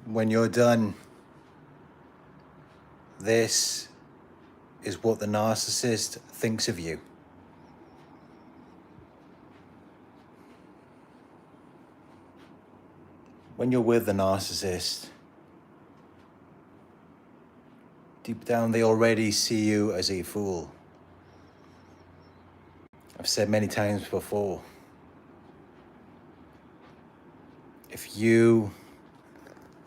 When you're done, this is what the narcissist thinks of you. When you're with the narcissist, deep down they already see you as a fool. I've said many times before, if you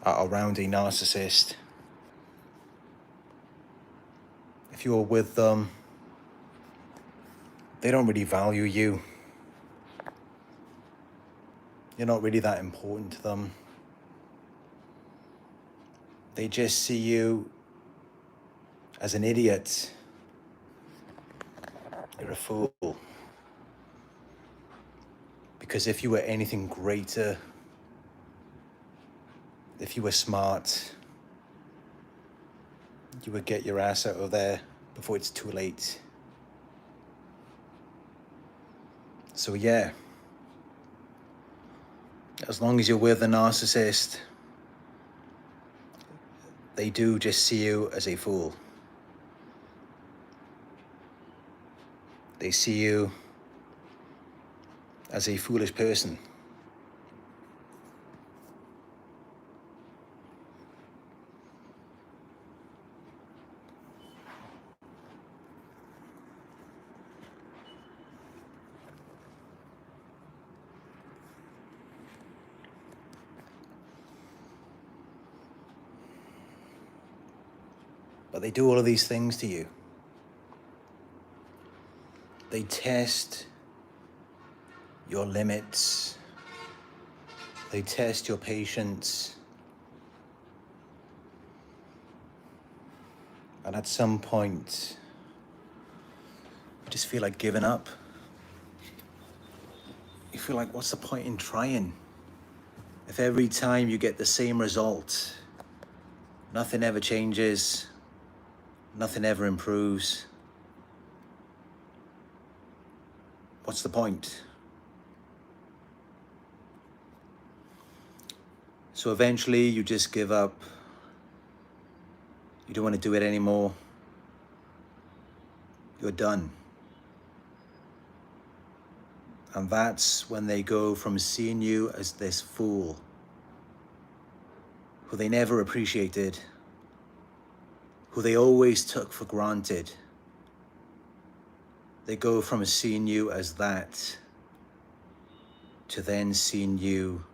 are around a narcissist, if you're with them, they don't really value you. You're not really that important to them. They just see you as an idiot. You're a fool. Because if you were anything greater, if you were smart, you would get your ass out of there before it's too late. So yeah, as long as you're with a narcissist, they do just see you as a fool. They see you as a foolish person. But they do all of these things to you. They test your limits. They test your patience. And at some point, you just feel like giving up. You feel like, what's the point in trying? If every time you get the same result, nothing ever changes, nothing ever improves, what's the point? So eventually you just give up. You don't want to do it anymore. You're done. And that's when they go from seeing you as this fool who they never appreciated, who they always took for granted. They go from seeing you as that to then seeing you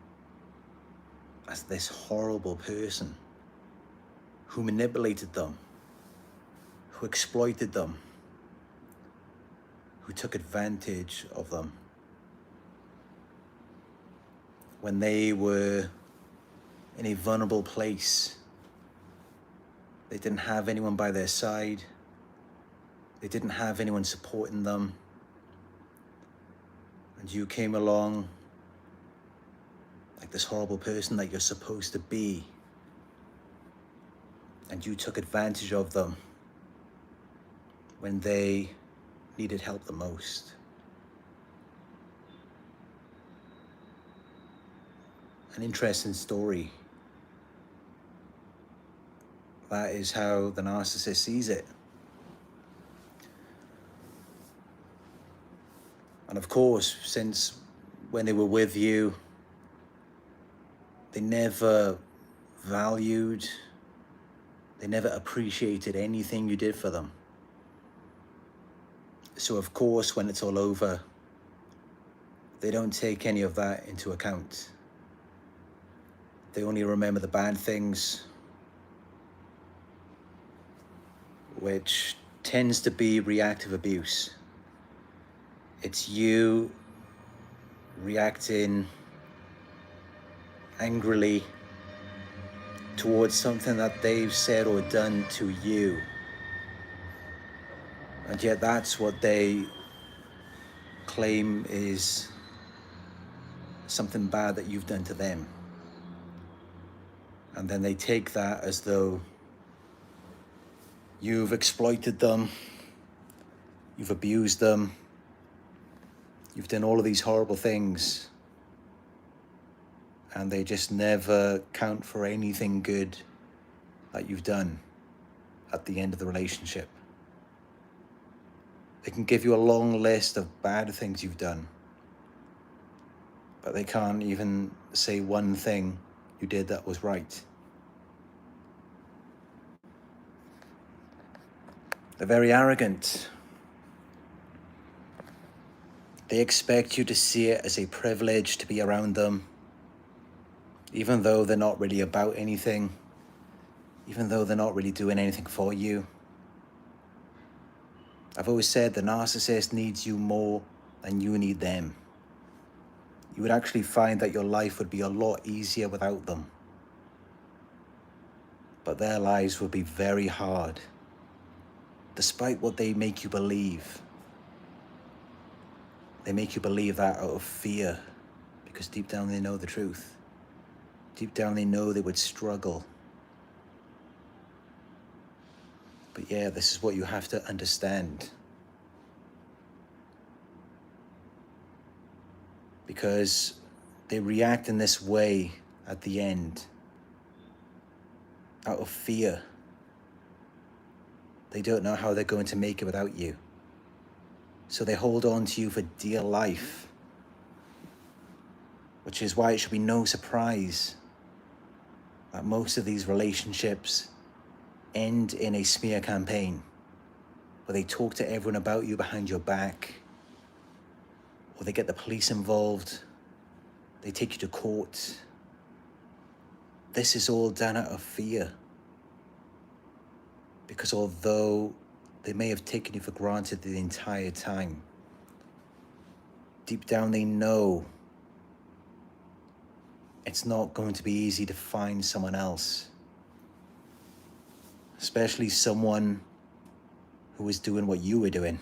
as this horrible person who manipulated them, who exploited them, who took advantage of them when they were in a vulnerable place. They didn't have anyone by their side. They didn't have anyone supporting them. And you came along like this horrible person that you're supposed to be. And you took advantage of them when they needed help the most. An interesting story. That is how the narcissist sees it. And of course, since when they were with you, they never valued, they never appreciated anything you did for them. So of course, when it's all over, they don't take any of that into account. They only remember the bad things, which tends to be reactive abuse. It's you reacting angrily towards something that they've said or done to you. And yet that's what they claim is something bad that you've done to them. And then they take that as though you've exploited them, you've abused them, you've done all of these horrible things, and they just never count for anything good that you've done at the end of the relationship. They can give you a long list of bad things you've done, but they can't even say one thing you did that was right. They're very arrogant. They expect you to see it as a privilege to be around them, even though they're not really about anything, even though they're not really doing anything for you. I've always said the narcissist needs you more than you need them. You would actually find that your life would be a lot easier without them. But their lives would be very hard, despite what they make you believe. They make you believe that out of fear, because deep down they know the truth. Deep down they know they would struggle. But yeah, this is what you have to understand. Because they react in this way at the end, out of fear. They don't know how they're going to make it without you. So they hold on to you for dear life. Which is why it should be no surprise that most of these relationships end in a smear campaign, where they talk to everyone about you behind your back, or they get the police involved, they take you to court. This is all done out of fear. Because although they may have taken you for granted the entire time, deep down they know it's not going to be easy to find someone else. Especially someone who was doing what you were doing.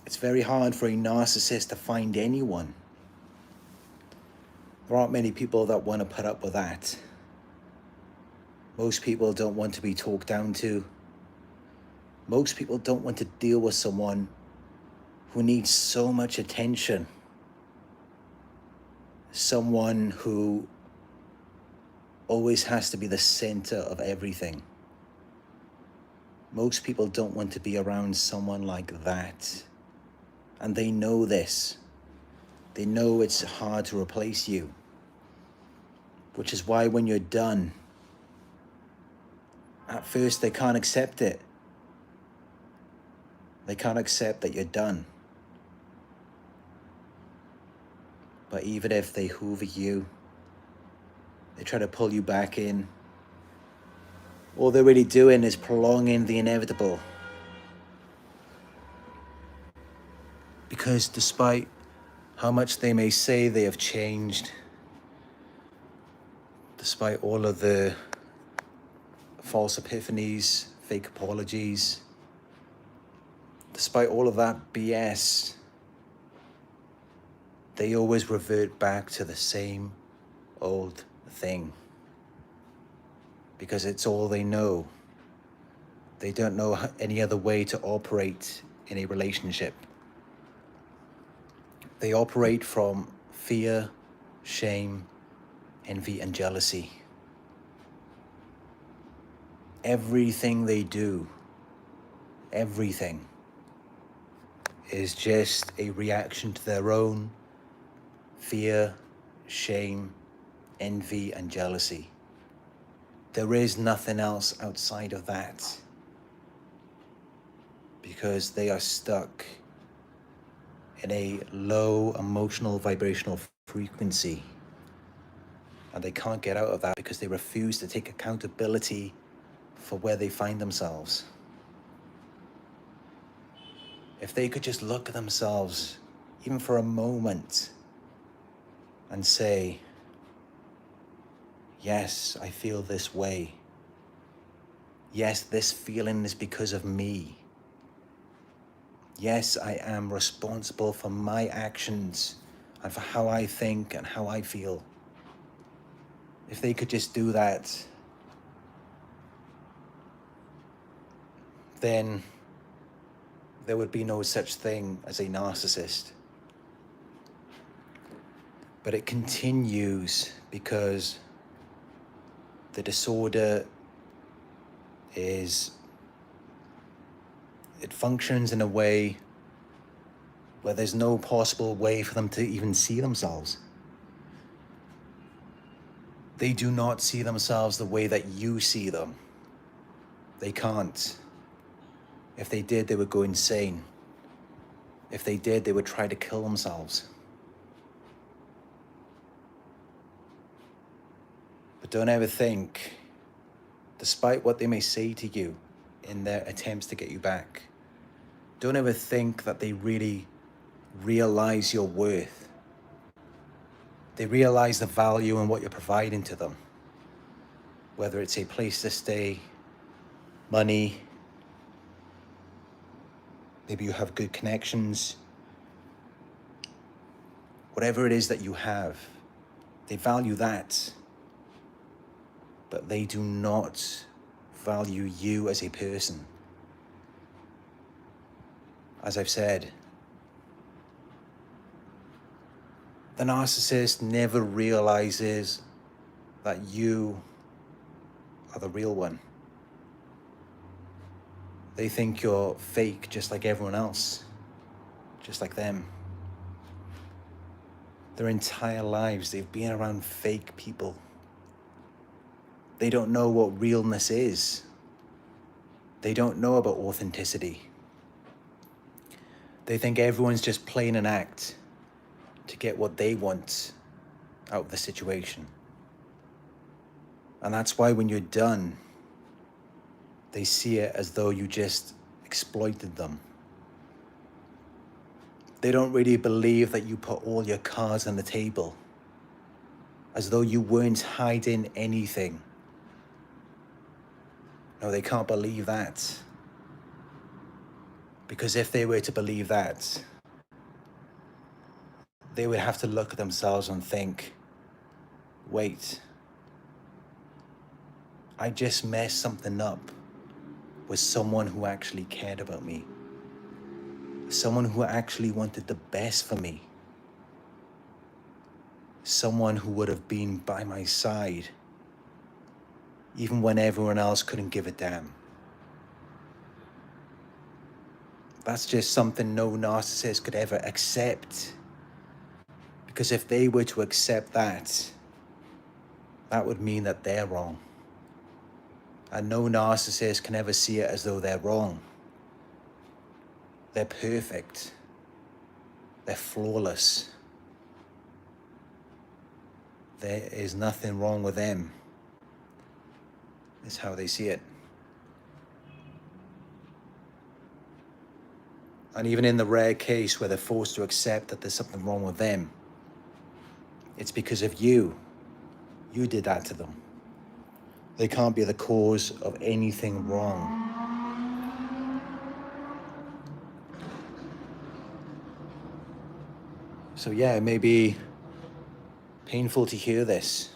It's very hard for a narcissist to find anyone. There aren't many people that want to put up with that. Most people don't want to be talked down to. Most people don't want to deal with someone who needs so much attention. Someone who always has to be the center of everything. Most people don't want to be around someone like that. And they know this. They know it's hard to replace you. Which is why when you're done, at first they can't accept it. They can't accept that you're done. But even if they hoover you, they try to pull you back in, all they're really doing is prolonging the inevitable. Because despite how much they may say they have changed, despite all of the false epiphanies, fake apologies, despite all of that BS, they always revert back to the same old thing. Because it's all they know. They don't know any other way to operate in a relationship. They operate from fear, shame, envy, and jealousy. Everything they do, everything, is just a reaction to their own fear, shame, envy, and jealousy. There is nothing else outside of that. Because they are stuck in a low emotional vibrational frequency. And they can't get out of that because they refuse to take accountability for where they find themselves. If they could just look at themselves, even for a moment, and say, yes, I feel this way. Yes, this feeling is because of me. Yes, I am responsible for my actions and for how I think and how I feel. If they could just do that, then there would be no such thing as a narcissist. But it continues because the disorder it functions in a way where there's no possible way for them to even see themselves. They do not see themselves the way that you see them. They can't. If they did, they would go insane. If they did, they would try to kill themselves. But don't ever think, despite what they may say to you in their attempts to get you back, don't ever think that they really realize your worth. They realize the value in what you're providing to them. Whether it's a place to stay, money, maybe you have good connections, whatever it is that you have, they value that. But they do not value you as a person. As I've said, the narcissist never realizes that you are the real one. They think you're fake just like everyone else, just like them. Their entire lives, they've been around fake people. They don't know what realness is. They don't know about authenticity. They think everyone's just playing an act to get what they want out of the situation. And that's why when you're done, they see it as though you just exploited them. They don't really believe that you put all your cards on the table, as though you weren't hiding anything. No, they can't believe that. Because if they were to believe that, they would have to look at themselves and think, wait, I just messed something up with someone who actually cared about me. Someone who actually wanted the best for me. Someone who would have been by my side even when everyone else couldn't give a damn. That's just something no narcissist could ever accept. Because if they were to accept that, that would mean that they're wrong. And no narcissist can ever see it as though they're wrong. They're perfect. They're flawless. There is nothing wrong with them. It's how they see it. And even in the rare case where they're forced to accept that there's something wrong with them, it's because of you. You did that to them. They can't be the cause of anything wrong. So yeah, it may be painful to hear this,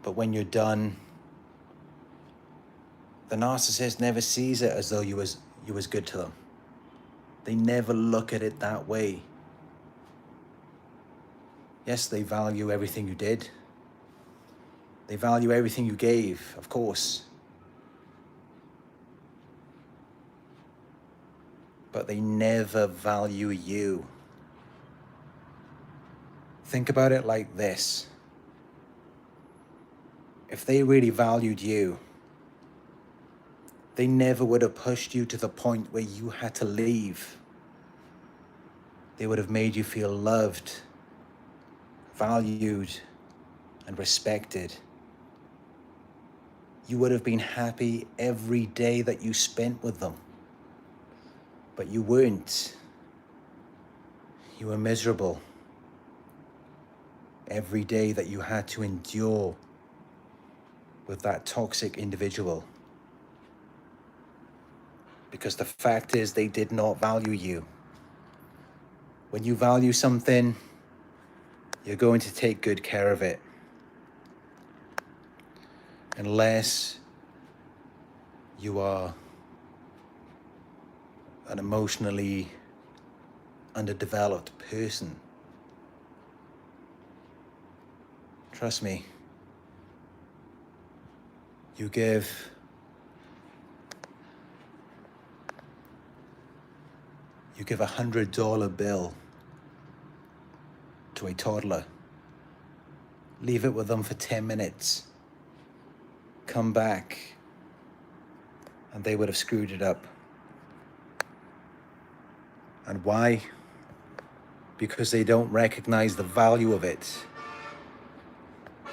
but when you're done, the narcissist never sees it as though you was good to them. They never look at it that way. Yes, they value everything you did. They value everything you gave, of course. But they never value you. Think about it like this. If they really valued you, they never would have pushed you to the point where you had to leave. They would have made you feel loved, valued, and respected. You would have been happy every day that you spent with them. But you weren't. You were miserable. Every day that you had to endure with that toxic individual. Because the fact is, they did not value you. When you value something, you're going to take good care of it. Unless you are an emotionally underdeveloped person. Trust me, you give $100 bill to a toddler, leave it with them for 10 minutes, come back, and they would have screwed it up. And why? Because they don't recognize the value of it.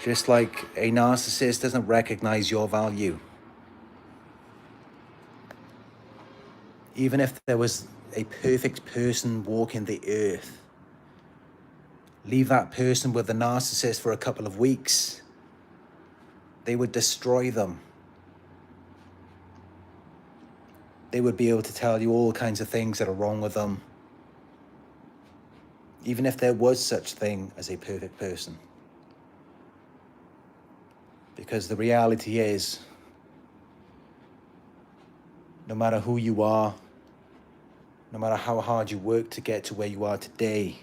Just like a narcissist doesn't recognize your value. Even if there was a perfect person walking the earth, leave that person with the narcissist for a couple of weeks, they would destroy them. They would be able to tell you all kinds of things that are wrong with them, even if there was such thing as a perfect person. Because the reality is, no matter who you are, no matter how hard you work to get to where you are today,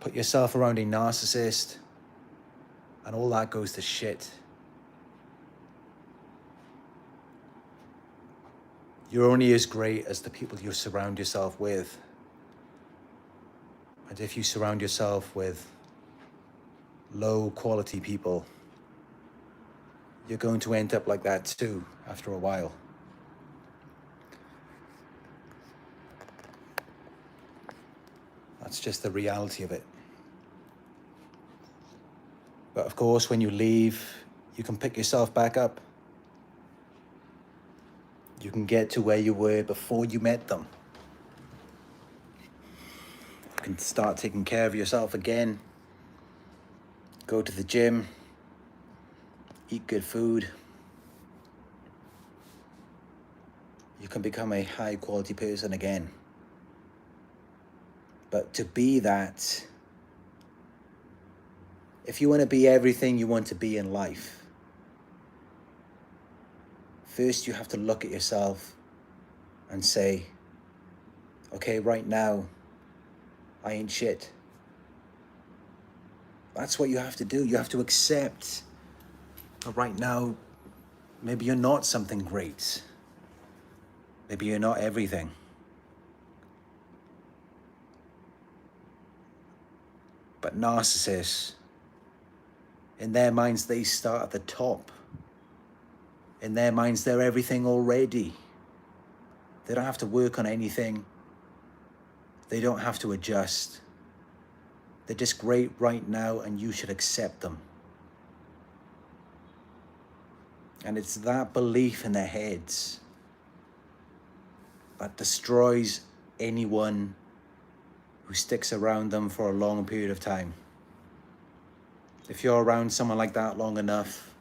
put yourself around a narcissist and all that goes to shit. You're only as great as the people you surround yourself with. And if you surround yourself with low quality people, you're going to end up like that too after a while. That's just the reality of it. But of course, when you leave, you can pick yourself back up. You can get to where you were before you met them. You can start taking care of yourself again. Go to the gym. Eat good food. You can become a high quality person again. But to be that, if you want to be everything you want to be in life, first you have to look at yourself and say, okay, right now, I ain't shit. That's what you have to do. You have to accept that right now, maybe you're not something great. Maybe you're not everything. But narcissists, in their minds, they start at the top. In their minds, they're everything already. They don't have to work on anything. They don't have to adjust. They're just great right now, and you should accept them. And it's that belief in their heads that destroys anyone who sticks around them for a long period of time. If you're around someone like that long enough,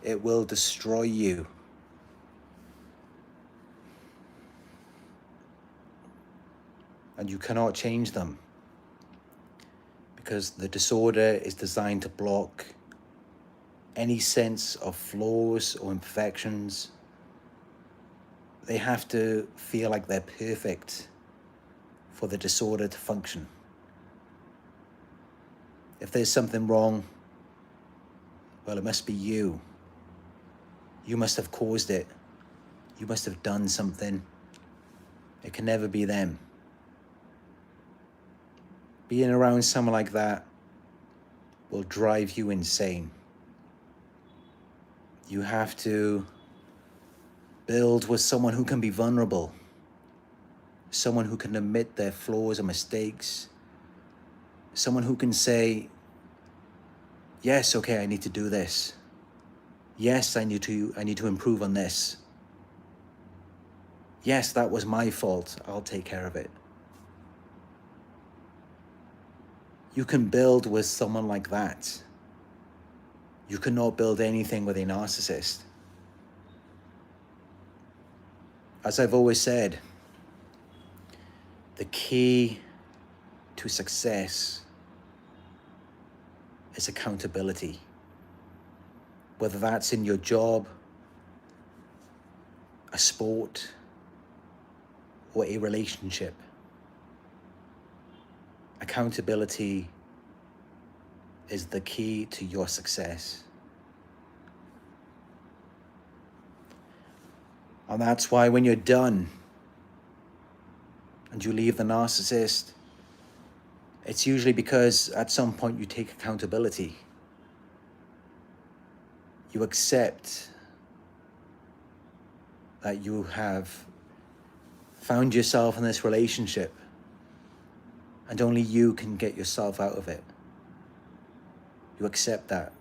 it will destroy you. And you cannot change them, because the disorder is designed to block any sense of flaws or imperfections. They have to feel like they're perfect for the disorder to function. If there's something wrong, well, it must be you. You must have caused it. You must have done something. It can never be them. Being around someone like that will drive you insane. You have to build with someone who can be vulnerable, someone who can admit their flaws and mistakes, someone who can say, yes, okay, I need to do this. Yes, I need to improve on this. Yes, that was my fault. I'll take care of it. You can build with someone like that. You cannot build anything with a narcissist. As I've always said, the key to success is accountability. Whether that's in your job, a sport, or a relationship. Accountability is the key to your success. And that's why when you're done and you leave the narcissist, it's usually because at some point you take accountability. You accept that you have found yourself in this relationship and only you can get yourself out of it. You accept that.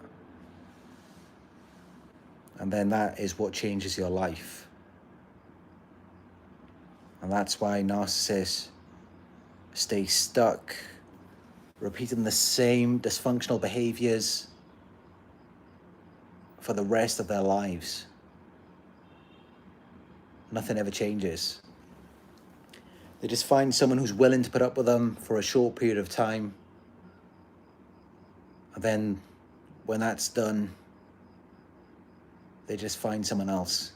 And then that is what changes your life. And that's why narcissists stay stuck, repeating the same dysfunctional behaviors for the rest of their lives. Nothing ever changes. They just find someone who's willing to put up with them for a short period of time. And then when that's done, they just find someone else.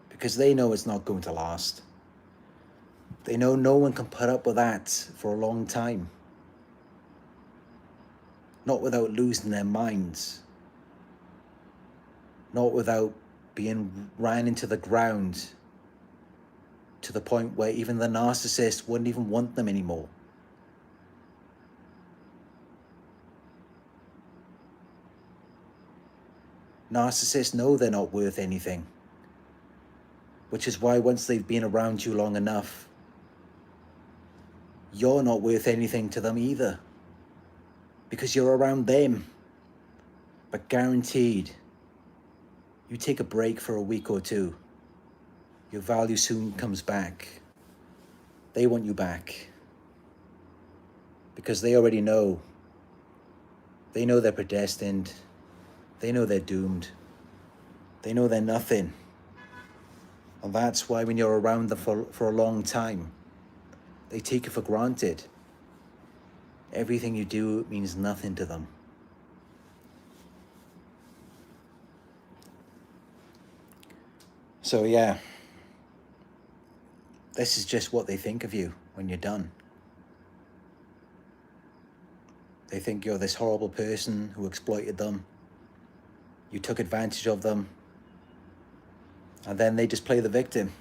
Because they know it's not going to last. They know no one can put up with that for a long time. Not without losing their minds. Not without being ran into the ground to the point where even the narcissist wouldn't even want them anymore. Narcissists know they're not worth anything, which is why once they've been around you long enough, you're not worth anything to them either, because you're around them. But guaranteed, you take a break for a week or two, your value soon comes back. They want you back because they already know. They know they're predestined. They know they're doomed. They know they're nothing. And that's why when you're around them for a long time, they take it for granted. Everything you do means nothing to them. So yeah, this is just what they think of you when you're done. They think you're this horrible person who exploited them. You took advantage of them. And then they just play the victim.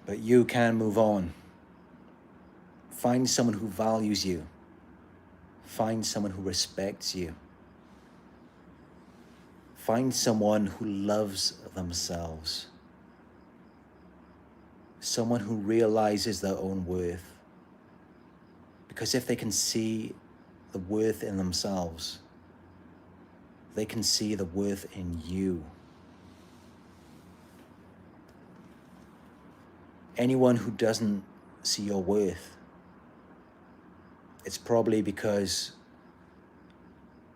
But you can move on. Find someone who values you. Find someone who respects you. Find someone who loves themselves. Someone who realizes their own worth. Because if they can see the worth in themselves, they can see the worth in you. Anyone who doesn't see your worth, it's probably because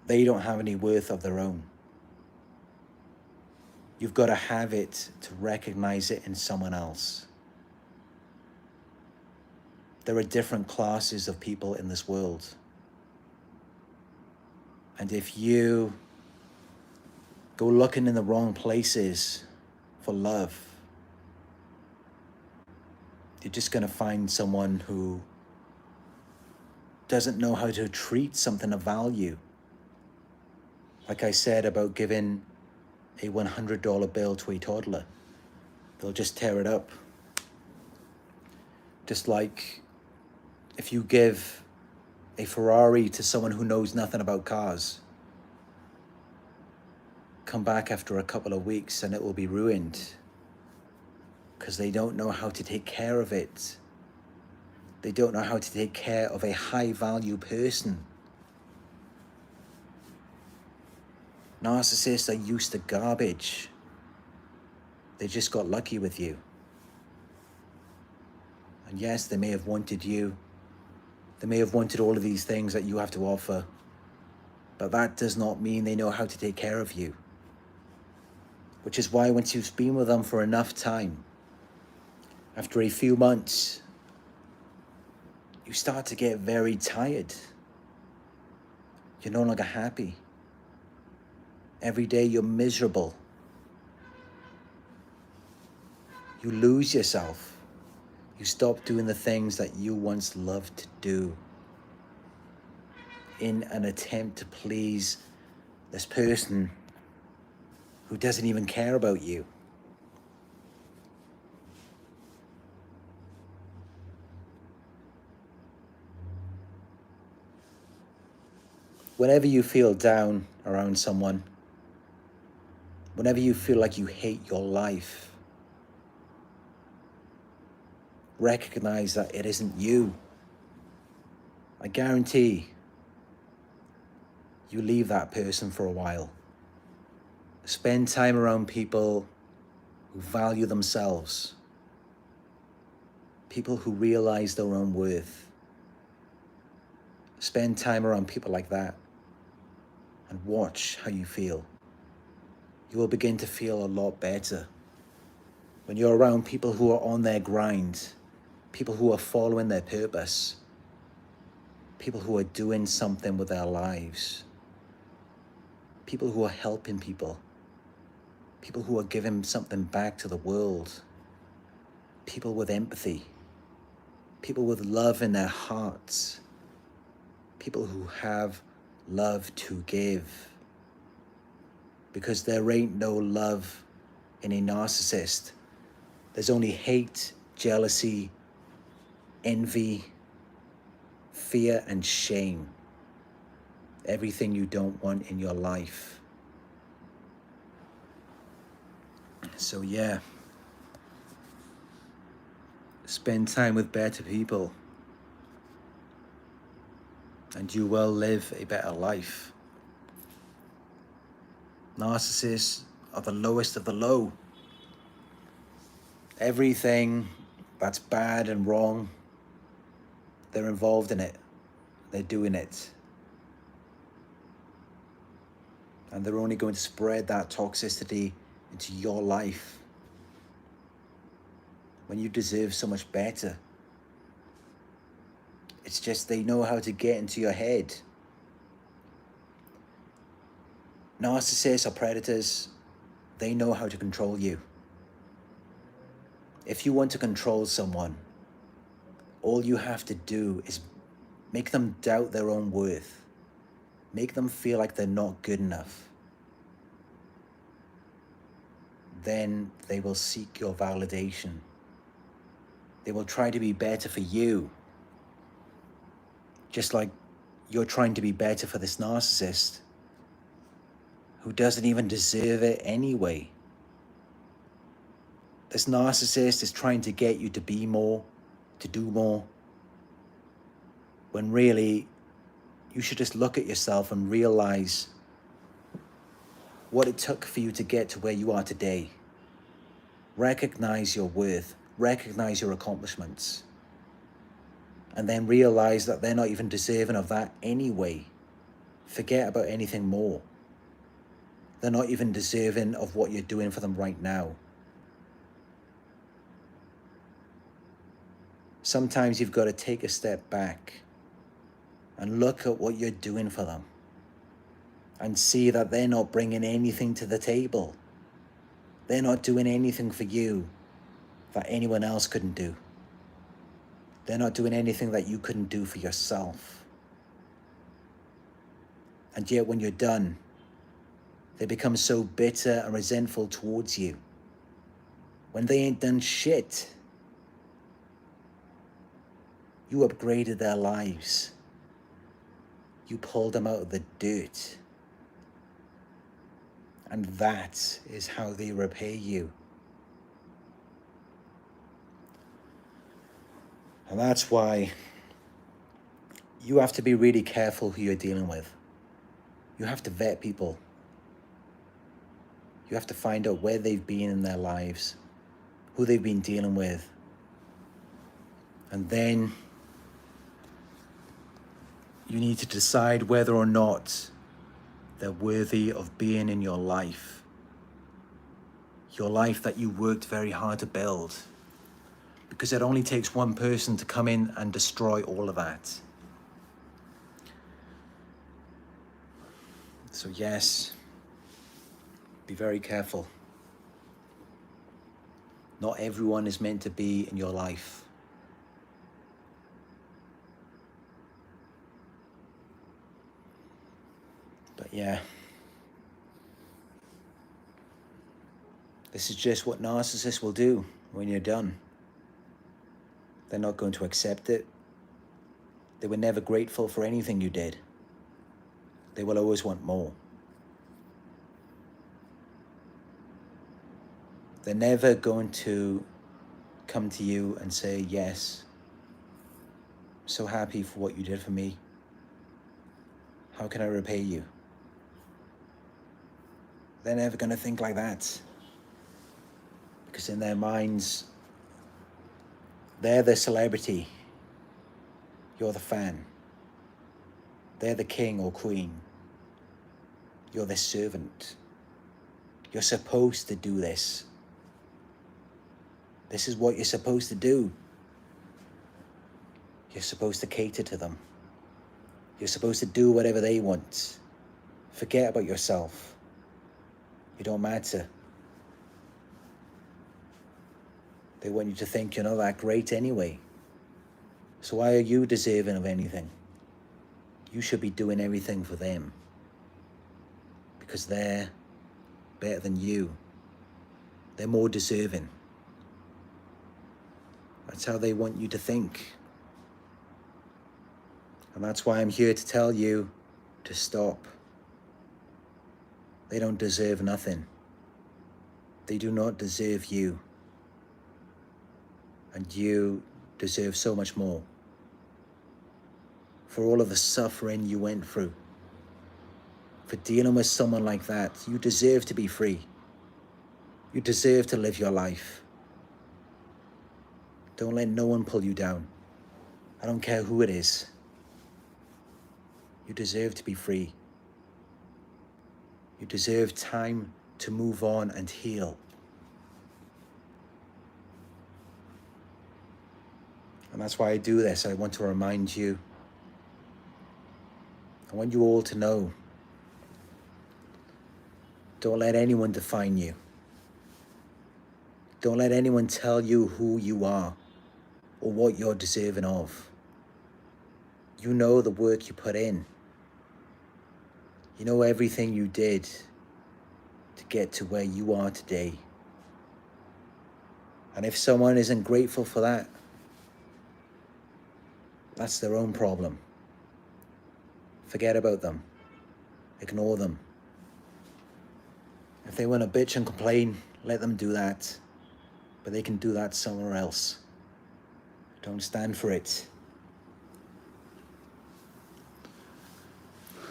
they don't have any worth of their own. You've got to have it to recognize it in someone else. There are different classes of people in this world. And if you go looking in the wrong places for love, you're just going to find someone who doesn't know how to treat something of value. Like I said about giving a $100 bill to a toddler. They'll just tear it up. Just like if you give a Ferrari to someone who knows nothing about cars, come back after a couple of weeks and it will be ruined because they don't know how to take care of it. They don't know how to take care of a high value person. Narcissists are used to garbage. They just got lucky with you. And yes, they may have wanted you. They may have wanted all of these things that you have to offer. But that does not mean they know how to take care of you. Which is why once you've been with them for enough time, After a few months, you start to get very tired. You're no longer happy. Every day you're miserable. You lose yourself. You stop doing the things that you once loved to do in an attempt to please this person who doesn't even care about you. Whenever you feel down around someone, whenever you feel like you hate your life, recognize that it isn't you. I guarantee you leave that person for a while. Spend time around people who value themselves, people who realize their own worth. Spend time around people like that and watch how you feel. You will begin to feel a lot better. When you're around people who are on their grind, people who are following their purpose, people who are doing something with their lives, people who are helping people, people who are giving something back to the world, people with empathy, people with love in their hearts, people who have love to give. Because there ain't no love in a narcissist. There's only hate, jealousy, envy, fear, and shame. Everything you don't want in your life. So yeah, spend time with better people and you will live a better life. Narcissists are the lowest of the low. Everything that's bad and wrong, they're involved in it. They're doing it. And they're only going to spread that toxicity into your life when you deserve so much better. It's just they know how to get into your head. Narcissists are predators. They know how to control you. If you want to control someone, all you have to do is make them doubt their own worth. Make them feel like they're not good enough. Then they will seek your validation. They will try to be better for you. Just like you're trying to be better for this narcissist who doesn't even deserve it anyway. This narcissist is trying to get you to be more, to do more, when really you should just look at yourself and realize what it took for you to get to where you are today. Recognize your worth, recognize your accomplishments, and then realize that they're not even deserving of that anyway. Forget about anything more. They're not even deserving of what you're doing for them right now. Sometimes you've got to take a step back and look at what you're doing for them and see that they're not bringing anything to the table. They're not doing anything for you that anyone else couldn't do. They're not doing anything that you couldn't do for yourself. And yet when you're done, they become so bitter and resentful towards you when they ain't done shit. You upgraded their lives. You pulled them out of the dirt. And that is how they repay you. And that's why you have to be really careful who you're dealing with. You have to vet people. You have to find out where they've been in their lives, who they've been dealing with. And then you need to decide whether or not they're worthy of being in your life. Your life that you worked very hard to build. because it only takes one person to come in and destroy all of that. So yes, be very careful. Not everyone is meant to be in your life. But yeah, this is just what narcissists will do when you're done. They're not going to accept it. They were never grateful for anything you did. They will always want more. They're never going to come to you and say, yes, I'm so happy for what you did for me. How can I repay you? They're never going to think like that. Because in their minds, they're the celebrity. You're the fan. They're the king or queen. You're the servant. You're supposed to do this. This is what you're supposed to do. You're supposed to cater to them. You're supposed to do whatever they want. Forget about yourself. You don't matter. They want you to think you're not that great anyway. So why are you deserving of anything? You should be doing everything for them. Because they're better than you. They're more deserving. That's how they want you to think. And that's why I'm here to tell you to stop. They don't deserve nothing. They do not deserve you. And you deserve so much more. For all of the suffering you went through. For dealing with someone like that, you deserve to be free. You deserve to live your life. Don't let no one pull you down. I don't care who it is. You deserve to be free. You deserve time to move on and heal. And that's why I do this. I want to remind you. I want you all to know. Don't let anyone define you. Don't let anyone tell you who you are or what you're deserving of. You know the work you put in. You know everything you did to get to where you are today. And if someone isn't grateful for that, that's their own problem. Forget about them. Ignore them. If they want to bitch and complain, let them do that. But they can do that somewhere else. Don't stand for it.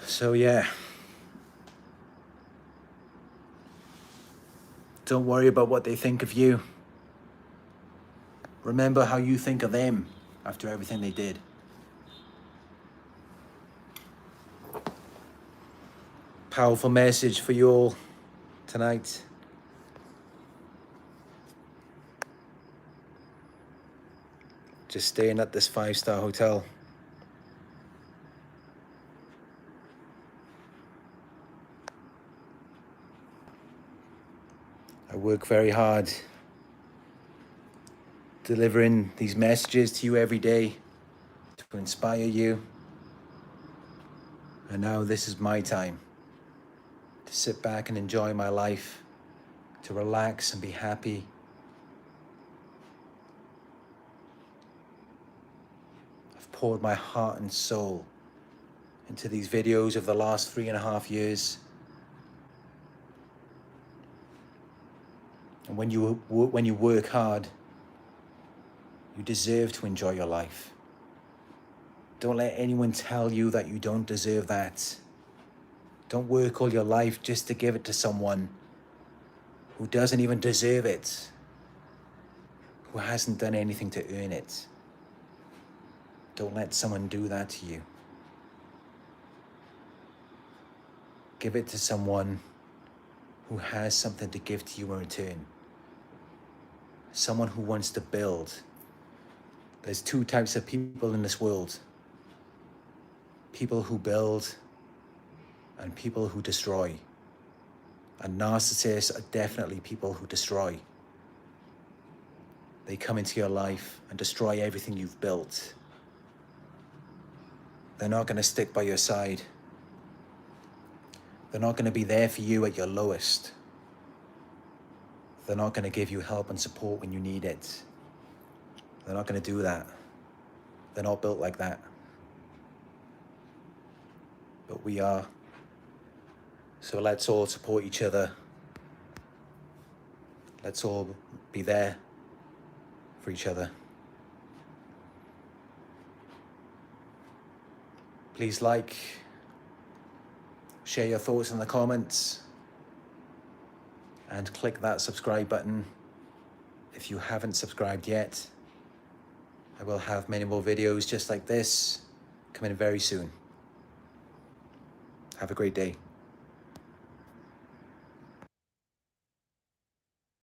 So yeah. Don't worry about what they think of you. Remember how you think of them after everything they did. Powerful message for you all tonight. Just staying at this 5-star hotel. I work very hard delivering these messages to you every day to inspire you. And now this is my time to sit back and enjoy my life, to relax and be happy. I've poured my heart and soul into these videos of the last 3.5 years. And when you work hard, you deserve to enjoy your life. Don't let anyone tell you that you don't deserve that. Don't work all your life just to give it to someone who doesn't even deserve it, who hasn't done anything to earn it. Don't let someone do that to you. Give it to someone who has something to give to you in return. Someone who wants to build There's two types of people in this world. People who build and people who destroy. And narcissists are definitely people who destroy. They come into your life and destroy everything you've built. They're not going to stick by your side. They're not going to be there for you at your lowest. They're not going to give you help and support when you need it. They're not going to do that. They're not built like that. But we are. So let's all support each other. Let's all be there for each other. Please like, share your thoughts in the comments, and click that subscribe button if you haven't subscribed yet. I will have many more videos just like this coming very soon. Have a great day.